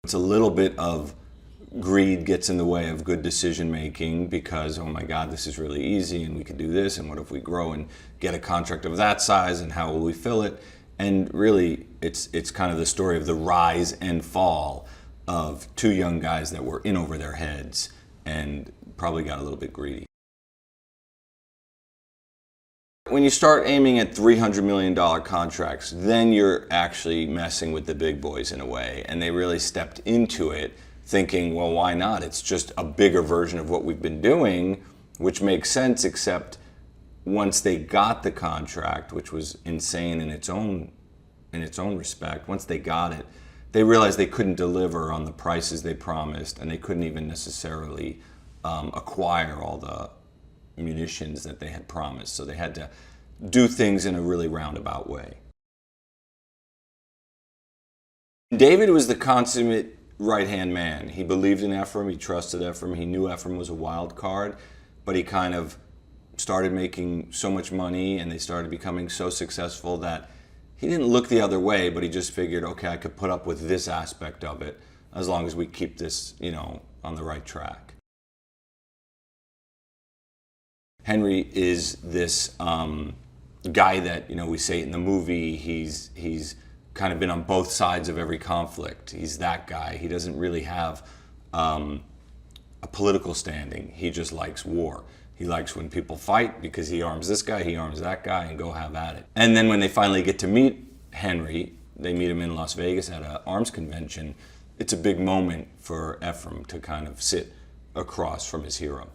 It's a little bit of greed gets in the way of good decision making because, oh my God, this is really easy and we could do this, and what if we grow and get a contract of that size and how will we fill it? And really, it's kind of the story of the rise and fall of two young guys that were in over their heads and probably got a little bit greedy. When you start aiming at $300 million contracts, then you're actually messing with the big boys in a way. And they really stepped into it thinking, well, why not? It's just a bigger version of what we've been doing, which makes sense, except once they got the contract, which was insane in its own respect, once they got it, they realized they couldn't deliver on the prices they promised, and they couldn't even necessarily acquire all the munitions that they had promised. So they had to do things in a really roundabout way. David was the consummate right-hand man. He believed in Efraim, he trusted Efraim, he knew Efraim was a wild card, but he kind of started making so much money and they started becoming so successful that he didn't look the other way, but he just figured, okay, I could put up with this aspect of it as long as we keep this, on the right track. Henry is this guy that, we say in the movie, he's kind of been on both sides of every conflict. He's that guy. He doesn't really have a political standing. He just likes war. He likes when people fight because he arms this guy, he arms that guy, and go have at it. And then when they finally get to meet Henry, they meet him in Las Vegas at an arms convention. It's a big moment for Efraim to kind of sit across from his hero.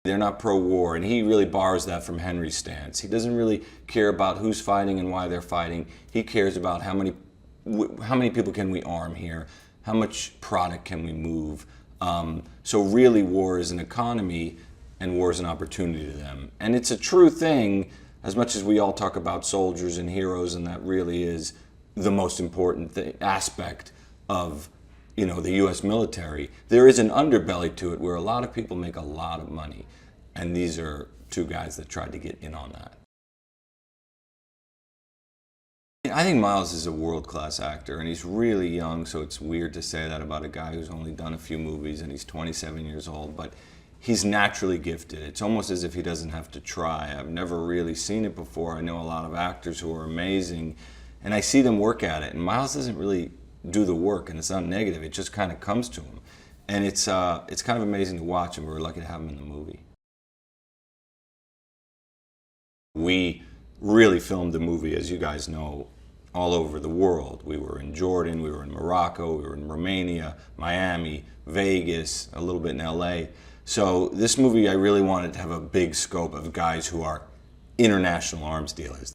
They're not pro-war, and he really borrows that from Henry's stance. He doesn't really care about who's fighting and why they're fighting. He cares about how many people can we arm here, how much product can we move. So really war is an economy and war is an opportunity to them. And it's a true thing, as much as we all talk about soldiers and heroes, and that really is the most important aspect of the U.S. military. There is an underbelly to it where a lot of people make a lot of money. And these are two guys that tried to get in on that. I think Miles is a world-class actor, and he's really young, so it's weird to say that about a guy who's only done a few movies, and he's 27 years old, but he's naturally gifted. It's almost as if he doesn't have to try. I've never really seen it before. I know a lot of actors who are amazing, and I see them work at it, and Miles doesn't really do the work, and it's not negative. It just kind of comes to him, and it's kind of amazing to watch, and we're lucky to have him in the movie. We really filmed the movie, as you guys know, all over the world. We were in Jordan, we were in Morocco, we were in Romania, Miami, Vegas, a little bit in LA. So this movie, I really wanted to have a big scope of guys who are international arms dealers.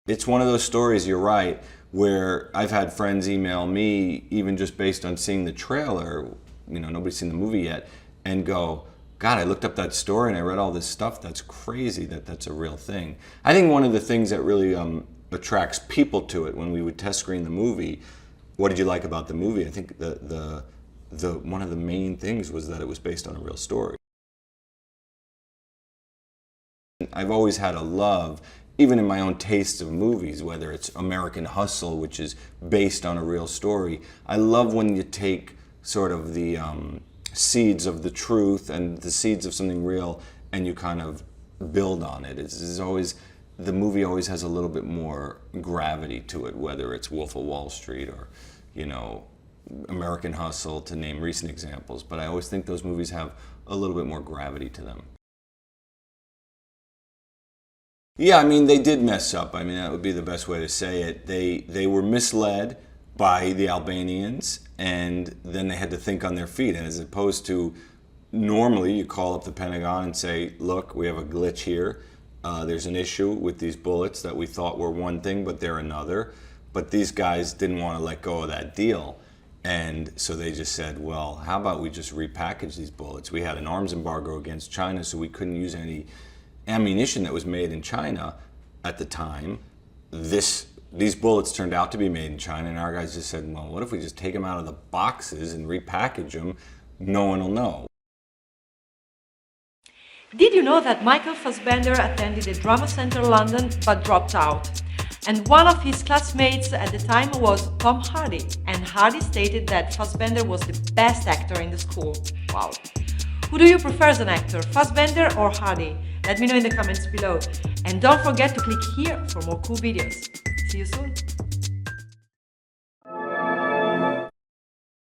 It's one of those stories, you're right, where I've had friends email me, even just based on seeing the trailer, nobody's seen the movie yet, and go, God, I looked up that story and I read all this stuff. That's crazy that that's a real thing. I think one of the things that really attracts people to it when we would test screen the movie, what did you like about the movie? I think one of the main things was that it was based on a real story. I've always had a love, even in my own tastes of movies, whether it's American Hustle, which is based on a real story. I love when you take sort of the seeds of the truth and the seeds of something real and you kind of build on it. The movie always has a little bit more gravity to it, whether it's Wolf of Wall Street or, American Hustle, to name recent examples. But I always think those movies have a little bit more gravity to them. Yeah, they did mess up. That would be the best way to say it. They were misled by the Albanians, and then they had to think on their feet. And as opposed to normally you call up the Pentagon and say, look, we have a glitch here. There's an issue with these bullets that we thought were one thing, but they're another. But these guys didn't want to let go of that deal. And so they just said, well, how about we just repackage these bullets? We had an arms embargo against China, so we couldn't use any ammunition that was made in China at the time. These bullets turned out to be made in China, and our guys just said, well, what if we just take them out of the boxes and repackage them? No one will know. Did you know that Michael Fassbender attended the Drama Centre London but dropped out? And one of his classmates at the time was Tom Hardy, and Hardy stated that Fassbender was the best actor in the school. Wow. Who do you prefer as an actor, Fassbender or Hardy? Let me know in the comments below. And don't forget to click here for more cool videos. See you soon.